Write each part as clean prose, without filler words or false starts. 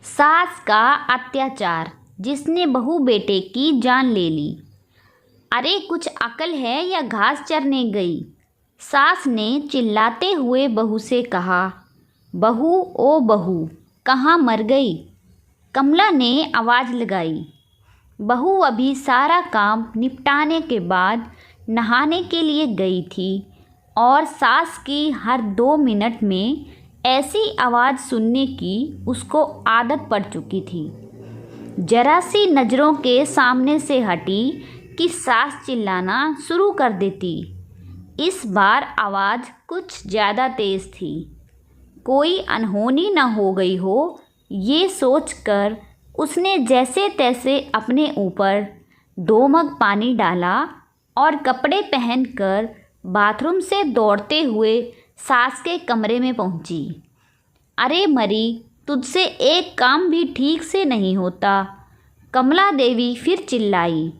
सास का अत्याचार जिसने बहू बेटे की जान ले ली। अरे कुछ अकल है या घास चरने गई। सास ने चिल्लाते हुए बहू से कहा, बहू ओ बहू कहाँ मर गई। कमला ने आवाज़ लगाई। बहू अभी सारा काम निपटाने के बाद नहाने के लिए गई थी और सास की हर 2 मिनट में ऐसी आवाज़ सुनने की उसको आदत पड़ चुकी थी। जरा सी नज़रों के सामने से हटी कि सास चिल्लाना शुरू कर देती। इस बार आवाज़ कुछ ज़्यादा तेज़ थी। कोई अनहोनी न हो गई हो ये सोचकर उसने जैसे तैसे अपने ऊपर 2 मग पानी डाला और कपड़े पहनकर बाथरूम से दौड़ते हुए सास के कमरे में पहुंची। अरे मरी, तुझसे एक काम भी ठीक से नहीं होता। कमला देवी फिर चिल्लाई।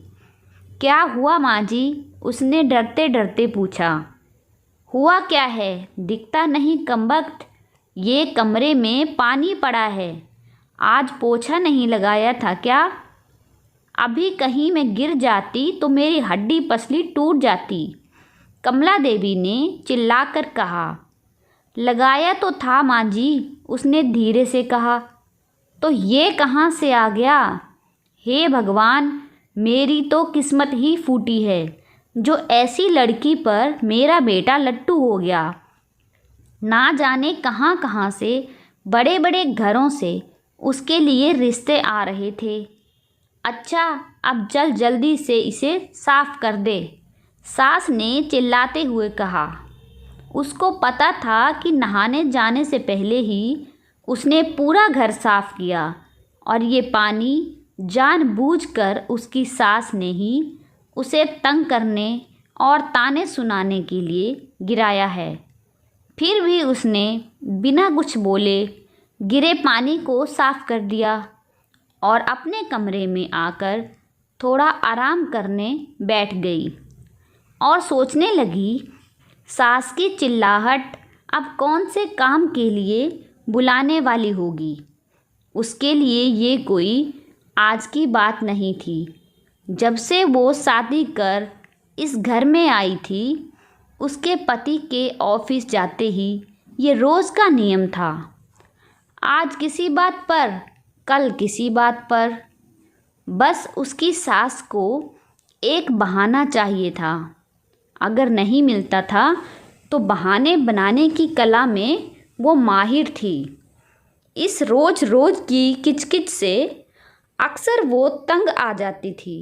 क्या हुआ माँ जी? उसने डरते डरते पूछा। हुआ क्या है, दिखता नहीं कमबख्त। ये कमरे में पानी पड़ा है। आज पोछा नहीं लगाया था क्या? अभी कहीं मैं गिर जाती तो मेरी हड्डी पसली टूट जाती। कमला देवी ने चिल्लाकर कहा। लगाया तो था माँ जी, उसने धीरे से कहा। तो ये कहाँ से आ गया? हे भगवान, मेरी तो किस्मत ही फूटी है जो ऐसी लड़की पर मेरा बेटा लट्टू हो गया। ना जाने कहाँ कहाँ से बड़े बड़े घरों से उसके लिए रिश्ते आ रहे थे। अच्छा, अब चल जल्दी से इसे साफ कर दे, सास ने चिल्लाते हुए कहा। उसको पता था कि नहाने जाने से पहले ही उसने पूरा घर साफ किया और ये पानी जानबूझकर उसकी सास ने ही उसे तंग करने और ताने सुनाने के लिए गिराया है। फिर भी उसने बिना कुछ बोले गिरे पानी को साफ कर दिया और अपने कमरे में आकर थोड़ा आराम करने बैठ गई और सोचने लगी, सास की चिल्लाहट अब कौन से काम के लिए बुलाने वाली होगी। उसके लिए ये कोई आज की बात नहीं थी। जब से वो शादी कर इस घर में आई थी, उसके पति के ऑफिस जाते ही ये रोज़ का नियम था। आज किसी बात पर, कल किसी बात पर। बस उसकी सास को एक बहाना चाहिए था। अगर नहीं मिलता था तो बहाने बनाने की कला में वो माहिर थी। इस रोज़ रोज़ की किचकिच से अक्सर वो तंग आ जाती थी।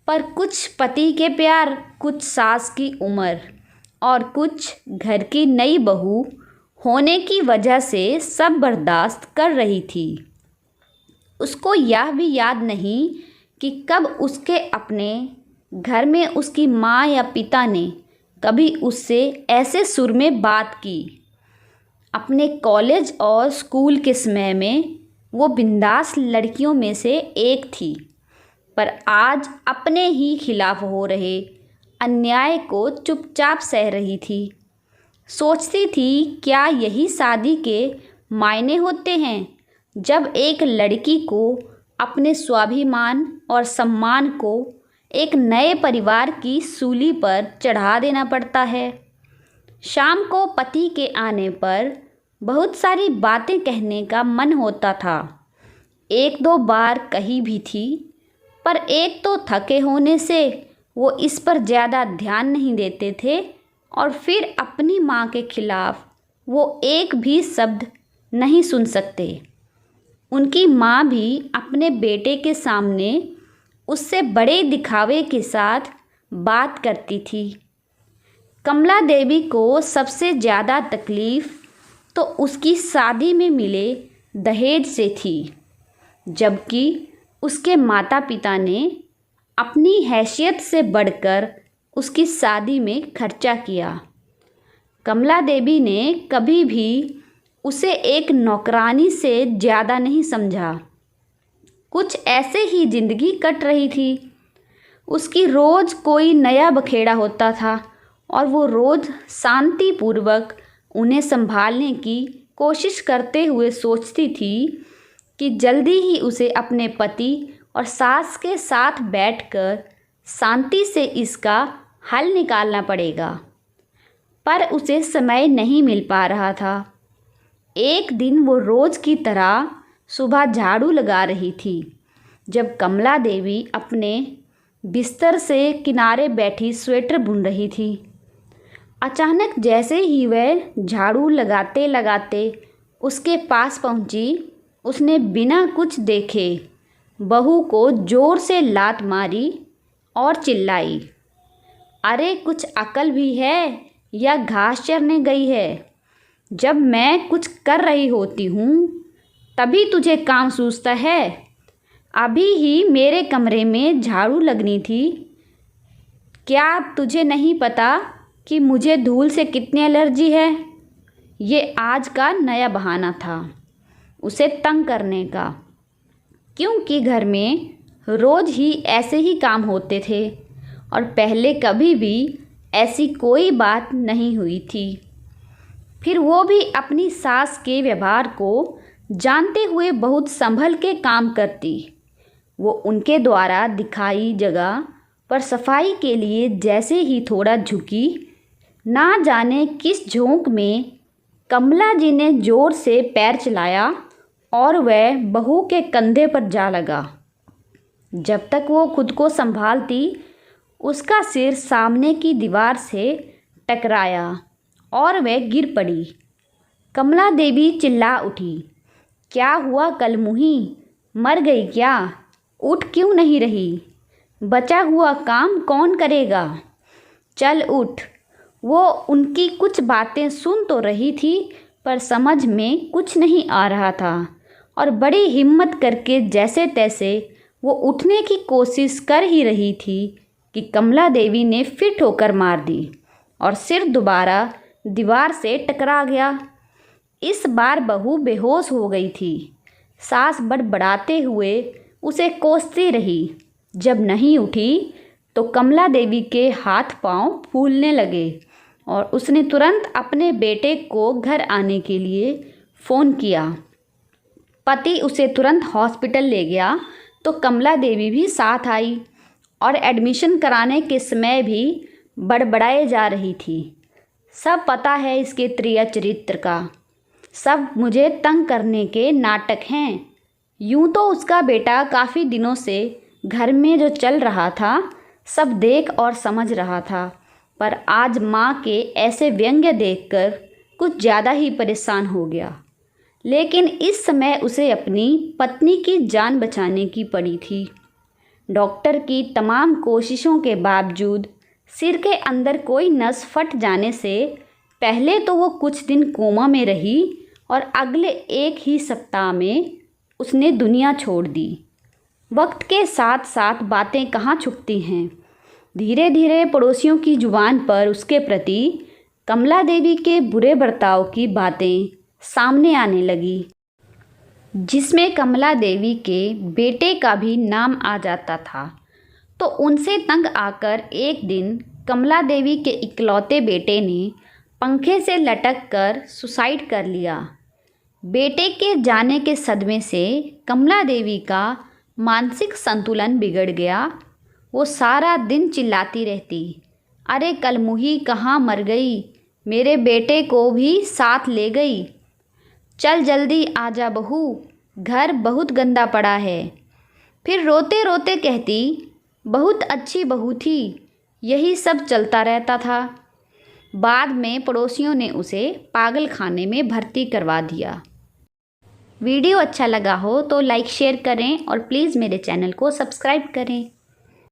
पर कुछ पति के प्यार, कुछ सास की उम्र और कुछ घर की नई बहू होने की वजह से सब बर्दाश्त कर रही थी। उसको यह भी याद नहीं कि कब उसके अपने घर में उसकी माँ या पिता ने कभी उससे ऐसे सुर में बात की। अपने कॉलेज और स्कूल के समय में वो बिंदास लड़कियों में से एक थी, पर आज अपने ही खिलाफ हो रहे अन्याय को चुपचाप सह रही थी। सोचती थी, क्या यही शादी के मायने होते हैं, जब एक लड़की को अपने स्वाभिमान और सम्मान को एक नए परिवार की सूली पर चढ़ा देना पड़ता है। शाम को पति के आने पर बहुत सारी बातें कहने का मन होता था। 1-2 बार कही भी थी, पर एक तो थके होने से वो इस पर ज़्यादा ध्यान नहीं देते थे और फिर अपनी माँ के खिलाफ वो एक भी शब्द नहीं सुन सकते। उनकी माँ भी अपने बेटे के सामने उससे बड़े दिखावे के साथ बात करती थी। कमला देवी को सबसे ज़्यादा तकलीफ़ तो उसकी शादी में मिले दहेज से थी, जबकि उसके माता पिता ने अपनी हैसियत से बढ़कर उसकी शादी में खर्चा किया। कमला देवी ने कभी भी उसे एक नौकरानी से ज़्यादा नहीं समझा। कुछ ऐसे ही ज़िंदगी कट रही थी। उसकी रोज़ कोई नया बखेड़ा होता था और वो रोज़ शांतिपूर्वक उन्हें संभालने की कोशिश करते हुए सोचती थी कि जल्दी ही उसे अपने पति और सास के साथ बैठकर शांति से इसका हल निकालना पड़ेगा, पर उसे समय नहीं मिल पा रहा था। एक दिन वो रोज़ की तरह सुबह झाड़ू लगा रही थी जब कमला देवी अपने बिस्तर से किनारे बैठी स्वेटर बुन रही थी। अचानक जैसे ही वह झाड़ू लगाते लगाते उसके पास पहुंची, उसने बिना कुछ देखे बहू को ज़ोर से लात मारी और चिल्लाई, अरे कुछ अकल भी है या घास चरने गई है? जब मैं कुछ कर रही होती हूँ तभी तुझे काम सूझता है। अभी ही मेरे कमरे में झाड़ू लगनी थी। क्या तुझे नहीं पता कि मुझे धूल से कितनी एलर्जी है? ये आज का नया बहाना था उसे तंग करने का, क्योंकि घर में रोज़ ही ऐसे ही काम होते थे और पहले कभी भी ऐसी कोई बात नहीं हुई थी। फिर वो भी अपनी सास के व्यवहार को जानते हुए बहुत संभल के काम करती। वो उनके द्वारा दिखाई जगह पर सफाई के लिए जैसे ही थोड़ा झुकी, ना जाने किस झोंक में कमला जी ने ज़ोर से पैर चलाया और वह बहू के कंधे पर जा लगा। जब तक वो खुद को संभालती, उसका सिर सामने की दीवार से टकराया और वह गिर पड़ी। कमला देवी चिल्ला उठी, क्या हुआ कलमुही, मर गई क्या? उठ क्यों नहीं रही? बचा हुआ काम कौन करेगा? चल उठ। वो उनकी कुछ बातें सुन तो रही थी, पर समझ में कुछ नहीं आ रहा था और बड़ी हिम्मत करके जैसे तैसे वो उठने की कोशिश कर ही रही थी कि कमला देवी ने फिर ठोकर मार दी और सिर दोबारा दीवार से टकरा गया। इस बार बहू बेहोश हो गई थी। सास बड़बड़ाते हुए उसे कोसती रही। जब नहीं उठी तो कमला देवी के हाथ पांव फूलने लगे और उसने तुरंत अपने बेटे को घर आने के लिए फ़ोन किया। पति उसे तुरंत हॉस्पिटल ले गया तो कमला देवी भी साथ आई और एडमिशन कराने के समय भी बड़बड़ाए जा रही थी। सब पता है इसके त्रिया चरित्र का, सब मुझे तंग करने के नाटक हैं। यूं तो उसका बेटा काफ़ी दिनों से घर में जो चल रहा था सब देख और समझ रहा था, पर आज माँ के ऐसे व्यंग्य देखकर कुछ ज़्यादा ही परेशान हो गया। लेकिन इस समय उसे अपनी पत्नी की जान बचाने की पड़ी थी। डॉक्टर की तमाम कोशिशों के बावजूद सिर के अंदर कोई नस फट जाने से पहले तो वो कुछ दिन कोमा में रही और अगले एक ही सप्ताह में उसने दुनिया छोड़ दी। वक्त के साथ साथ बातें कहाँ छुपती हैं। धीरे धीरे पड़ोसियों की जुबान पर उसके प्रति कमला देवी के बुरे बर्ताव की बातें सामने आने लगी, जिसमें कमला देवी के बेटे का भी नाम आ जाता था। तो उनसे तंग आकर एक दिन कमला देवी के इकलौते बेटे ने पंखे से लटक कर सुसाइड कर लिया। बेटे के जाने के सदमे से कमला देवी का मानसिक संतुलन बिगड़ गया। वो सारा दिन चिल्लाती रहती, अरे कलमुही कहाँ मर गई, मेरे बेटे को भी साथ ले गई। चल जल्दी आजा बहू, घर बहुत गंदा पड़ा है। फिर रोते रोते कहती, बहुत अच्छी बहू थी। यही सब चलता रहता था। बाद में पड़ोसियों ने उसे पागल खाने में भर्ती करवा दिया। वीडियो अच्छा लगा हो तो लाइक शेयर करें और प्लीज़ मेरे चैनल को सब्सक्राइब करें।